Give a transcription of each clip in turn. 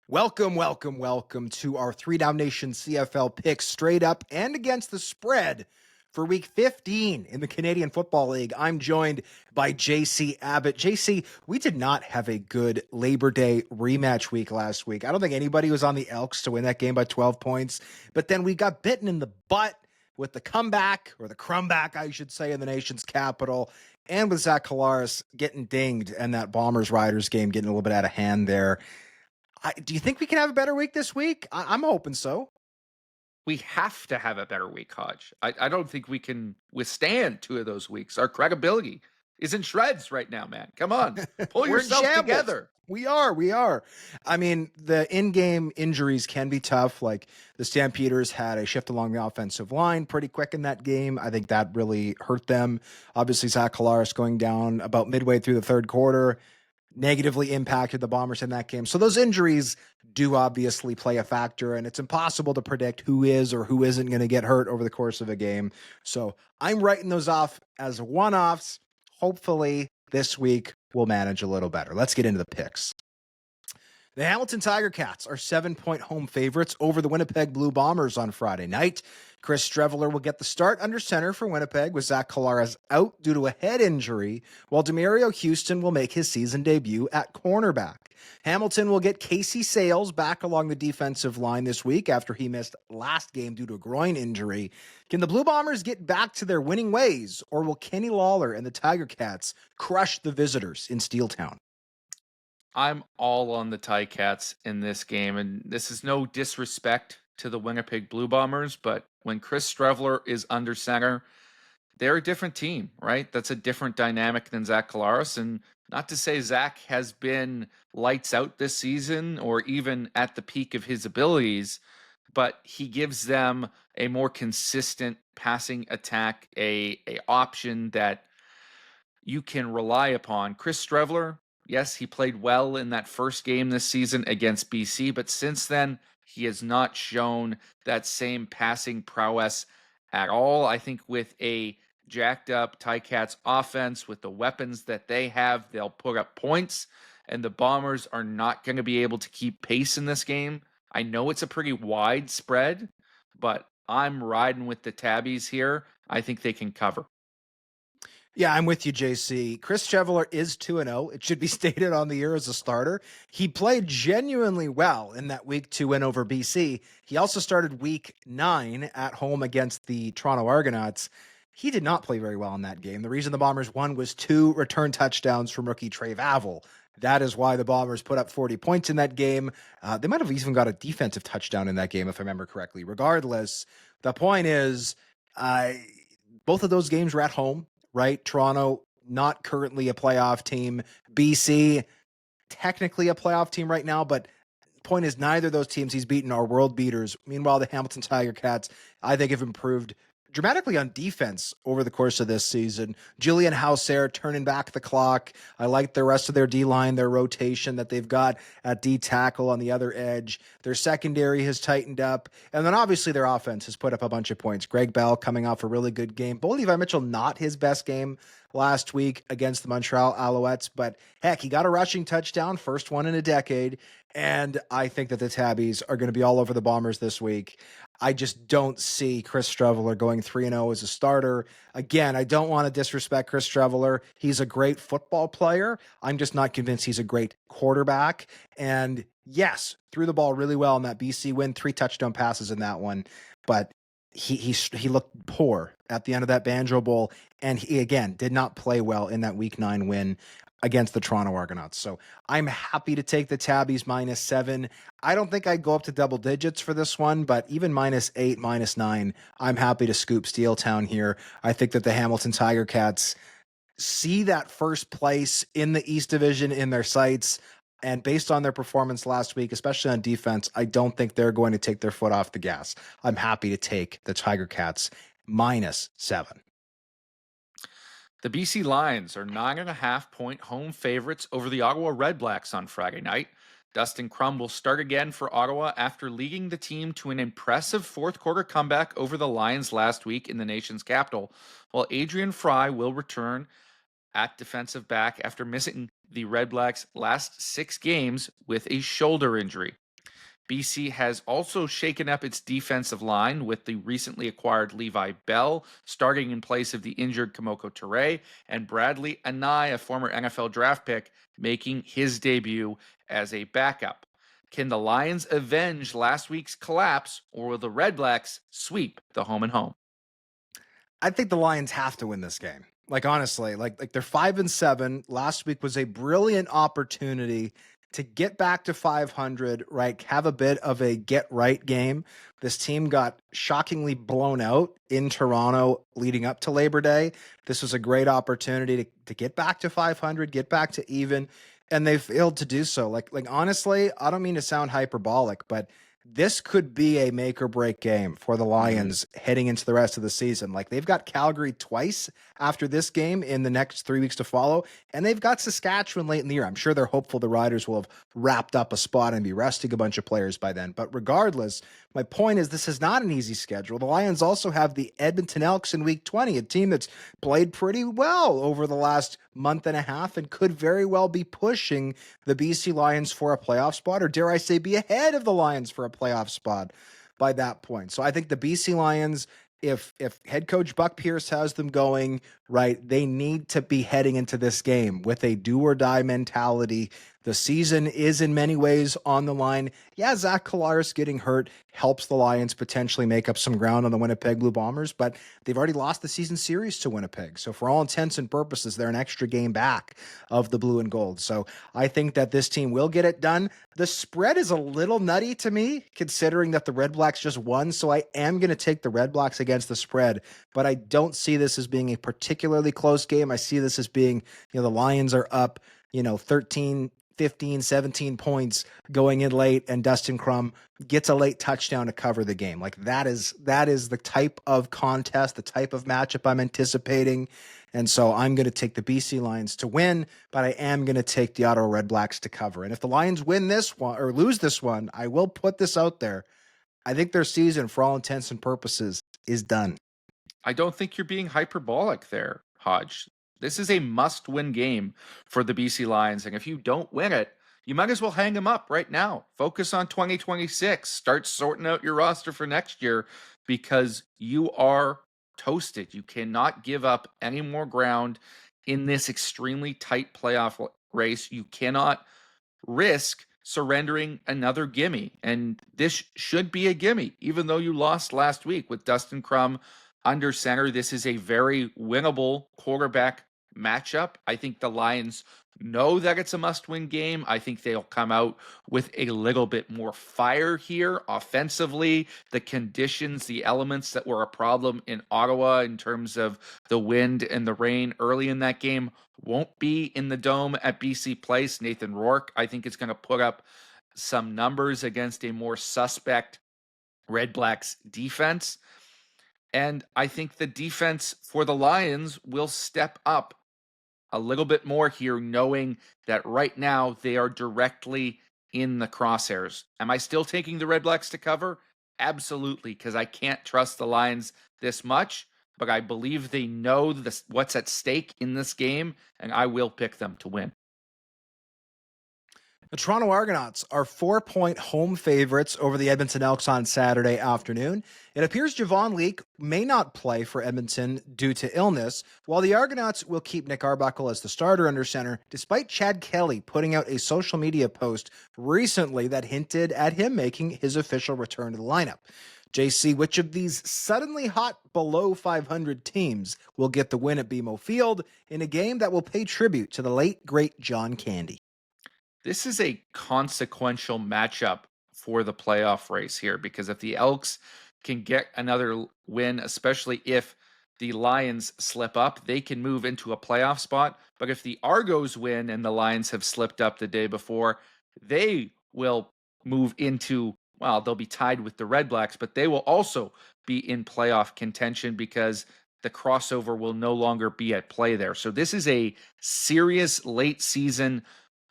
Welcome to our Three Down Nation CFL picks straight up and against the spread for week 15 in the Canadian Football League. I'm joined by JC Abbott. JC, we did not have a good Labor Day rematch week last week. I don't think anybody was on the Elks to win that game by 12 points, but then we got bitten in the butt with the comeback, or the crumbback, I should say, in the nation's capital, and with Zach Collaros getting dinged and that Bombers-Riders game getting a little bit out of hand there. Do you think we can have a better week this week? I'm hoping so. We have to have a better week, Hodge. I don't think we can withstand 2 of those weeks. Our credibility is in shreds right now, man. Come on. Pull We're in yourself shambles. together. We are. I mean, the in-game injuries can be tough. Like the Stampeders had a shift along the offensive line pretty quick in that game. I think that really hurt them. Obviously, Zach Collaros going down about midway through the third quarter negatively impacted the Bombers in that game. So those injuries do obviously play a factor, and it's impossible to predict who is or who isn't going to get hurt over the course of a game. So I'm writing those off as one-offs. Hopefully this week we'll manage a little better. Let's get into the picks. The Hamilton Tiger Cats are 7-point home favorites over the Winnipeg Blue Bombers on Friday night. Chris Streveler will get the start under center for Winnipeg with Zach Collaros out due to a head injury, while Demario Houston will make his season debut at cornerback. Hamilton will get Casey Sales back along the defensive line this week after he missed last game due to a groin injury. Can the Blue Bombers get back to their winning ways, or will Kenny Lawler and the Tiger Cats crush the visitors in Steeltown? I'm all on the Ticats in this game, and this is no disrespect to the Winnipeg Blue Bombers, but when Chris Streveler is under center, they're a different team, right? That's a different dynamic than Zach Collaros. And not to say Zach has been lights out this season or even at the peak of his abilities, but he gives them a more consistent passing attack, a option that you can rely upon. Chris Streveler, yes, he played well in that first game this season against BC, but since then, he has not shown that same passing prowess at all. I think with a jacked up Ticats offense, with the weapons that they have, they'll put up points, and the Bombers are not going to be able to keep pace in this game. I know it's a pretty wide spread, but I'm riding with the Tabbies here. I think they can cover. Yeah, I'm with you, JC. Chris Streveler is 2-0. It should be stated on the year as a starter. He played genuinely well in that week 2 win over BC. He also started week 9 at home against the Toronto Argonauts. He did not play very well in that game. The reason the Bombers won was 2 return touchdowns from rookie Trey Vavel. That is why the Bombers put up 40 points in that game. They might have even got a defensive touchdown in that game, if I remember correctly. Regardless, the point is, both of those games were at home. Right? Toronto, not currently a playoff team. BC, technically a playoff team right now, but point is neither of those teams he's beaten are world beaters. Meanwhile, the Hamilton Tiger Cats, I think, have improved dramatically on defense over the course of this season. Julian Hauser turning back the clock. I like the rest of their D-line, their rotation that they've got at D-tackle on the other edge. Their secondary has tightened up. And then obviously their offense has put up a bunch of points. Greg Bell coming off a really good game. Bo Levi Mitchell, not his best game last week against the Montreal Alouettes, but heck, he got a rushing touchdown, first one in a decade. And I think that the Tabbies are going to be all over the Bombers this week. I just don't see Chris Streveler going 3-0 as a starter. Again, I don't want to disrespect Chris Streveler. He's a great football player. I'm just not convinced he's a great quarterback. And yes, threw the ball really well in that BC win, 3 touchdown passes in that one. But he looked poor at the end of that Banjo Bowl. And he, again, did not play well in that Week 9 win against the Toronto Argonauts. So I'm happy to take the Tabbies -7. I don't think I'd go up to double digits for this one, but even -8, -9, I'm happy to scoop Steeltown here. I think that the Hamilton Tiger Cats see that first place in the East Division in their sights. And based on their performance last week, especially on defense, I don't think they're going to take their foot off the gas. I'm happy to take the Tiger Cats -7. The BC Lions are 9.5-point home favorites over the Ottawa Redblacks on Friday night. Dustin Crum will start again for Ottawa after leading the team to an impressive fourth quarter comeback over the Lions last week in the nation's capital, while Adrian Fry will return at defensive back after missing the Redblacks' last 6 games with a shoulder injury. BC has also shaken up its defensive line with the recently acquired Levi Bell starting in place of the injured Kamoko Toure, and Bradley Anai, a former NFL draft pick, making his debut as a backup. Can the Lions avenge last week's collapse, or will the Redblacks sweep the home and home? I think the Lions have to win this game. Like honestly, like they're 5-7. Last week was a brilliant opportunity to get back to 500, right? Have a bit of a get right game. This team got shockingly blown out in Toronto leading up to Labor Day. This was a great opportunity to get back to 500, get back to even, and they failed to do so. Like honestly, I don't mean to sound hyperbolic, but this could be a make or break game for the Lions heading into the rest of the season. Like they've got Calgary twice after this game in the next 3 weeks to follow, and they've got Saskatchewan late in the year. I'm sure they're hopeful the Riders will have wrapped up a spot and be resting a bunch of players by then. But regardless, my point is this is not an easy schedule. The Lions also have the Edmonton Elks in week 20, a team that's played pretty well over the last month and a half and could very well be pushing the BC Lions for a playoff spot, or dare I say be ahead of the Lions for a playoff spot by that point. So I think the BC Lions, if head coach Buck Pierce has them going, right, they need to be heading into this game with a do or die mentality. The season is in many ways on the line. Yeah, Zach Collaros getting hurt helps the Lions potentially make up some ground on the Winnipeg Blue Bombers, but they've already lost the season series to Winnipeg. So for all intents and purposes, they're an extra game back of the blue and gold. So I think that this team will get it done. The spread is a little nutty to me, considering that the Redblacks just won. So I am going to take the Redblacks against the spread, but I don't see this as being a particularly close game. I see this as being, the Lions are up, 13, 15, 17 points going in late, and Dustin Crum gets a late touchdown to cover the game. Like that is the type of contest, the type of matchup I'm anticipating. And so I'm going to take the BC Lions to win, but I am going to take the Ottawa Redblacks to cover. And if the Lions win this one or lose this one, I will put this out there. I think their season, for all intents and purposes, is done. I don't think you're being hyperbolic there, Hodge. This is a must win game for the BC Lions. And if you don't win it, you might as well hang them up right now. Focus on 2026. Start sorting out your roster for next year because you are toasted. You cannot give up any more ground in this extremely tight playoff race. You cannot risk surrendering another gimme. And this should be a gimme, even though you lost last week with Dustin Crum under center. This is a very winnable quarterback matchup. I think the Lions know that it's a must-win game. I think they'll come out with a little bit more fire here offensively. The conditions, the elements that were a problem in Ottawa in terms of the wind and the rain early in that game won't be in the dome at BC Place. Nathan Rourke, I think, is going to put up some numbers against a more suspect Redblacks defense. And I think the defense for the Lions will step up a little bit more here, knowing that right now they are directly in the crosshairs. Am I still taking the Redblacks to cover? Absolutely, because I can't trust the Lions this much, but I believe they know what's at stake in this game, and I will pick them to win. The Toronto Argonauts are 4-point home favorites over the Edmonton Elks on Saturday afternoon. It appears Javon Leake may not play for Edmonton due to illness, while the Argonauts will keep Nick Arbuckle as the starter under center, despite Chad Kelly putting out a social media post recently that hinted at him making his official return to the lineup. JC, which of these suddenly hot below 500 teams will get the win at BMO Field in a game that will pay tribute to the late, great John Candy? This is a consequential matchup for the playoff race here, because if the Elks can get another win, especially if the Lions slip up, they can move into a playoff spot. But if the Argos win and the Lions have slipped up the day before, they will move into, well, they'll be tied with the Redblacks, but they will also be in playoff contention because the crossover will no longer be at play there. So this is a serious late season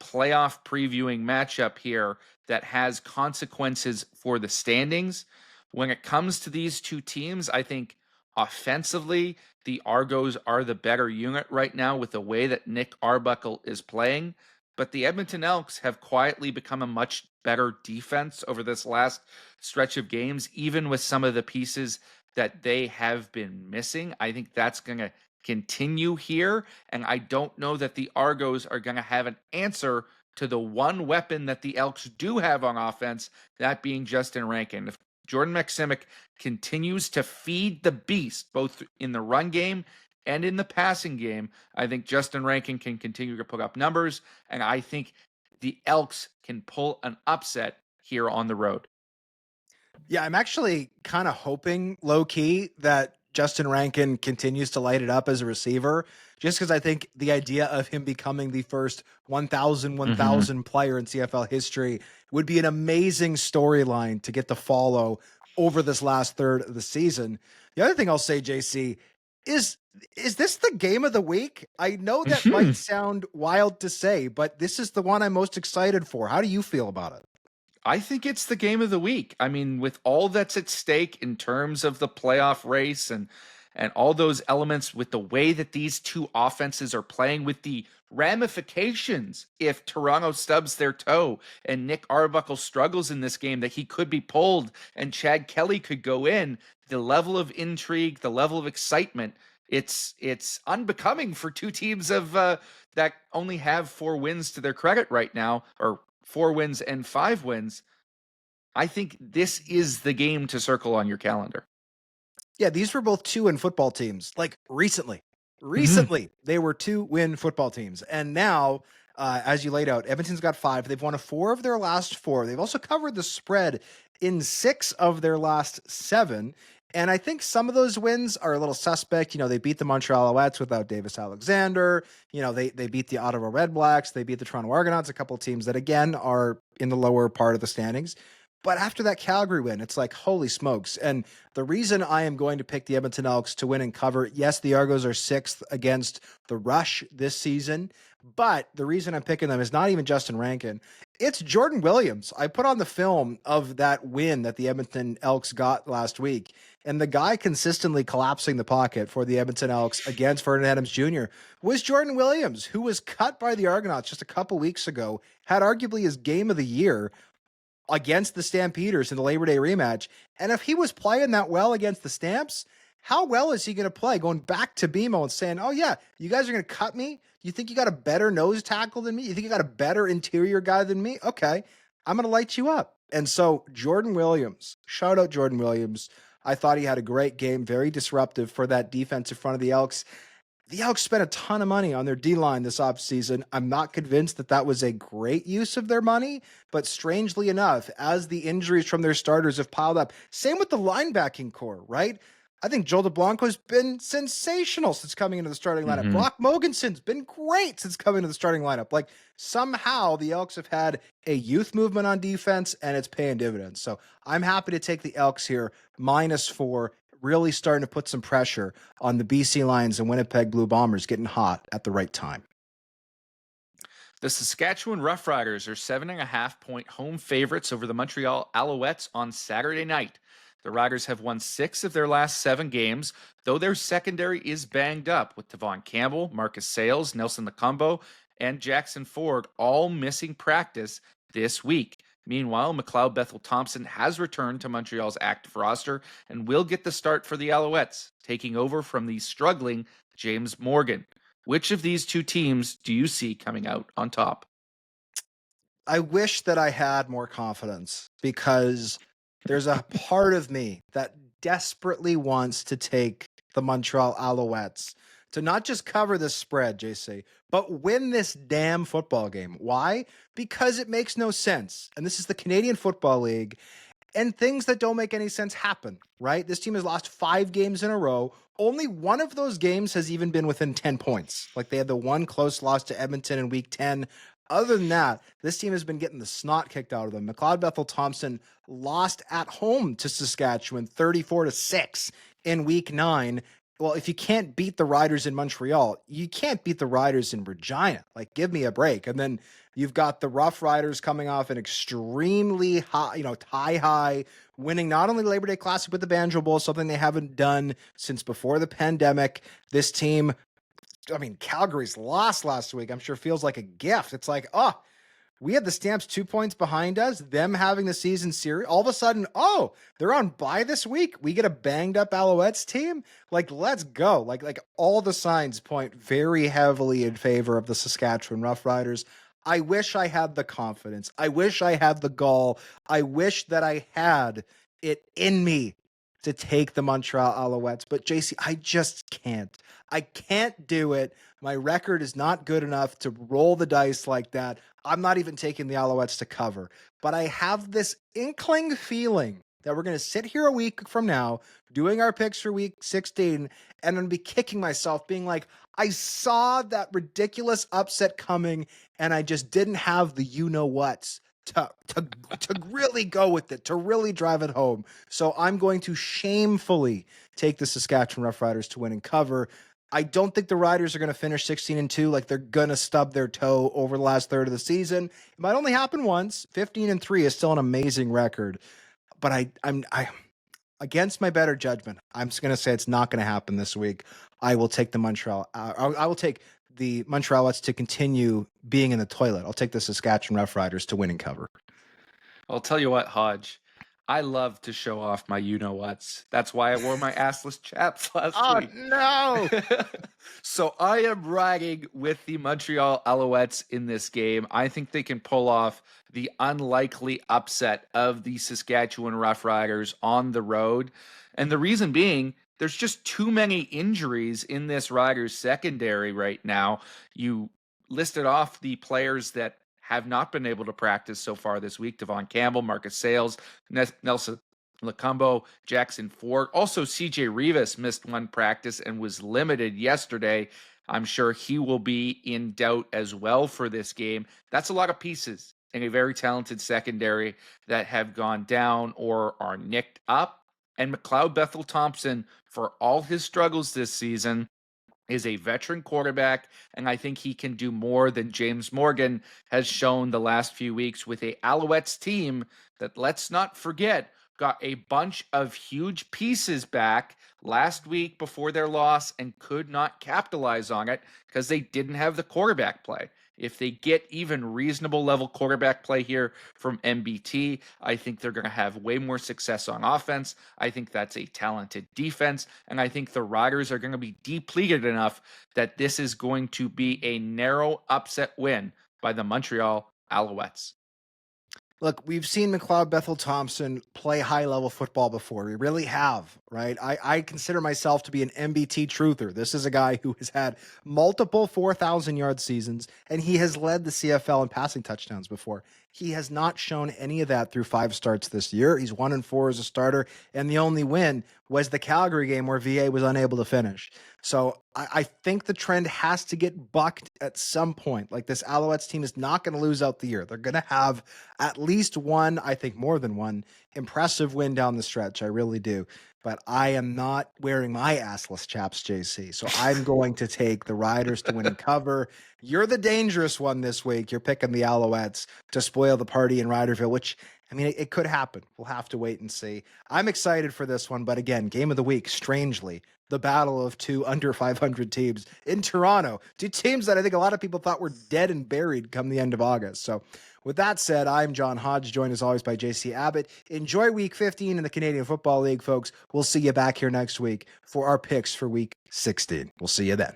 playoff previewing matchup here that has consequences for the standings. When it comes to these two teams, I think offensively, the Argos are the better unit right now with the way that Nick Arbuckle is playing. But the Edmonton Elks have quietly become a much better defense over this last stretch of games, even with some of the pieces that they have been missing. I think that's going to continue here. And I don't know that the Argos are going to have an answer to the one weapon that the Elks do have on offense, that being Justin Rankin. If Jordan Maksimic continues to feed the beast, both in the run game and in the passing game, I think Justin Rankin can continue to put up numbers. And I think the Elks can pull an upset here on the road. Yeah, I'm actually kind of hoping low key that Justin Rankin continues to light it up as a receiver, just because I think the idea of him becoming the first 1,000 player in CFL history would be an amazing storyline to get to follow over this last third of the season. The other thing I'll say, JC, is this the game of the week? I know that might sound wild to say, but this is the one I'm most excited for. How do you feel about it? I think it's the game of the week. I mean, with all that's at stake in terms of the playoff race and all those elements, with the way that these two offenses are playing, with the ramifications if Toronto stubs their toe and Nick Arbuckle struggles in this game, that he could be pulled and Chad Kelly could go in, the level of intrigue, the level of excitement, it's unbecoming for two teams of that only have 4 wins to their credit right now, or 4 wins and 5 wins. I think this is the game to circle on your calendar. Yeah, these were both 2-win football teams. Like recently, they were 2-win football teams. And now, as you laid out, Edmonton's got 5. They've won 4 of their last 4. They've also covered the spread in 6 of their last 7. And I think some of those wins are a little suspect. You know, they beat the Montreal Alouettes without Davis Alexander. You know, they beat the Ottawa Redblacks. They beat the Toronto Argonauts, a couple of teams that, again, are in the lower part of the standings. But after that Calgary win, it's like, holy smokes. And the reason I am going to pick the Edmonton Elks to win and cover, yes, the Argos are 6th against the rush this season, but the reason I'm picking them is not even Justin Rankin. It's Jordan Williams. I put on the film of that win that the Edmonton Elks got last week, and the guy consistently collapsing the pocket for the Edmonton Elks against Vernon Adams Jr. was Jordan Williams, who was cut by the Argonauts just a couple weeks ago, had arguably his game of the year against the Stampeders in the Labor Day rematch. And if he was playing that well against the Stamps, how well is he going to play going back to BMO and saying, oh yeah, you guys are going to cut me? You think you got a better nose tackle than me? You think you got a better interior guy than me? Okay, I'm going to light you up. And so Jordan Williams, shout out Jordan Williams. I thought he had a great game, very disruptive for that defense in front of the Elks. The Elks spent a ton of money on their D-line this offseason. I'm not convinced that that was a great use of their money, but strangely enough, as the injuries from their starters have piled up, same with the linebacking core, right? I think Joel DeBlanco's been sensational since coming into the starting lineup. Brock Mogensen's been great since coming into the starting lineup. Like, somehow the Elks have had a youth movement on defense, and it's paying dividends. So I'm happy to take the Elks here, -4, really starting to put some pressure on the BC Lions and Winnipeg Blue Bombers getting hot at the right time. The Saskatchewan Roughriders are 7.5-point home favorites over the Montreal Alouettes on Saturday night. The Riders have won 6 of their last 7 games, though their secondary is banged up, with Devon Campbell, Marcus Sayles, Nelson Lacombo, and Jackson Ford all missing practice this week. Meanwhile, McLeod Bethel Thompson has returned to Montreal's active roster and will get the start for the Alouettes, taking over from the struggling James Morgan. Which of these two teams do you see coming out on top? I wish that I had more confidence, because there's a part of me that desperately wants to take the Montreal Alouettes to not just cover this spread, JC, but win this damn football game. Why? Because it makes no sense. And this is the Canadian Football League, and things that don't make any sense happen, right? This team has lost 5 games in a row. Only one of those games has even been within 10 points. Like, they had the one close loss to Edmonton in week 10. Other than that, this team has been getting the snot kicked out of them. McLeod Bethel Thompson lost at home to Saskatchewan 34-6 in week 9. Well, if you can't beat the Riders in Montreal, you can't beat the Riders in Regina. Like, give me a break. And then you've got the Roughriders coming off an extremely high, tie-high, winning not only the Labor Day Classic but the Banjo Bowl, something they haven't done since before the pandemic. This team, I mean, Calgary's loss last week, I'm sure feels like a gift. It's like, We had the Stamps 2 points behind us, them having the season series. All of a sudden, oh, they're on bye this week. We get a banged up Alouettes team. Like, let's go. Like all the signs point very heavily in favor of the Saskatchewan Roughriders. I wish I had the confidence. I wish I had the gall. I wish that I had it in me to take the Montreal Alouettes. But JC, I just can't. I can't do it. My record is not good enough to roll the dice like that. I'm not even taking the Alouettes to cover. But I have this inkling feeling that we're going to sit here a week from now doing our picks for week 16, and I'm going to be kicking myself being like, I saw that ridiculous upset coming and I just didn't have the you-know-whats to really go with it, to really drive it home. So I'm going to shamefully take the Saskatchewan Roughriders to win and cover. I don't think the Riders are going to finish 16-2. Like, they're going to stub their toe over the last third of the season. It might only happen once. 15-3 is still an amazing record. But I'm against my better judgment, I'm just going to say it's not going to happen this week. I will take the Montreal. I will take the Montreal Alouettes to continue being in the toilet. I'll take the Saskatchewan Roughriders to win and cover. I'll tell you what, Hodge. I love to show off my you-know-whats. That's why I wore my assless chaps last week. Oh, no! So I am riding with the Montreal Alouettes in this game. I think they can pull off the unlikely upset of the Saskatchewan Roughriders on the road. And the reason being, there's just too many injuries in this Riders secondary right now. You listed off the players that have not been able to practice so far this week. Devon Campbell, Marcus Sales, Nelson Lacumbo, Jackson Ford. Also, CJ Rivas missed one practice and was limited yesterday. I'm sure he will be in doubt as well for this game. That's a lot of pieces in a very talented secondary that have gone down or are nicked up. And McLeod Bethel Thompson, for all his struggles this season, is a veteran quarterback, and I think he can do more than James Morgan has shown the last few weeks with a Alouettes team that, let's not forget, got a bunch of huge pieces back last week before their loss and could not capitalize on it because they didn't have the quarterback play. If they get even reasonable level quarterback play here from MBT, I think they're going to have way more success on offense. I think that's a talented defense, and I think the Riders are going to be depleted enough that this is going to be a narrow upset win by the Montreal Alouettes. Look, we've seen McLeod Bethel Thompson play high-level football before. We really have, right? I consider myself to be an MBT truther. This is a guy who has had multiple 4,000-yard seasons, and he has led the CFL in passing touchdowns before. He has not shown any of that through 5 starts this year. He's 1-4 as a starter, and the only win was the Calgary game where VA was unable to finish. So I think the trend has to get bucked at some point. Like, this Alouettes team is not going to lose out the year. They're going to have at least one, I think more than one, impressive win down the stretch. I really do. But I am not wearing my assless chaps, JC. So I'm going to take the Riders to win and cover. You're the dangerous one this week. You're picking the Alouettes to spoil the party in Riderville, which, I mean, it could happen. We'll have to wait and see. I'm excited for this one. But again, game of the week, strangely, the battle of 2 under 500 teams in Toronto. 2 teams that I think a lot of people thought were dead and buried come the end of August. So with that said, I'm John Hodge, joined as always by JC Abbott. Enjoy week 15 in the Canadian Football League, folks. We'll see you back here next week for our picks for week 16. We'll see you then.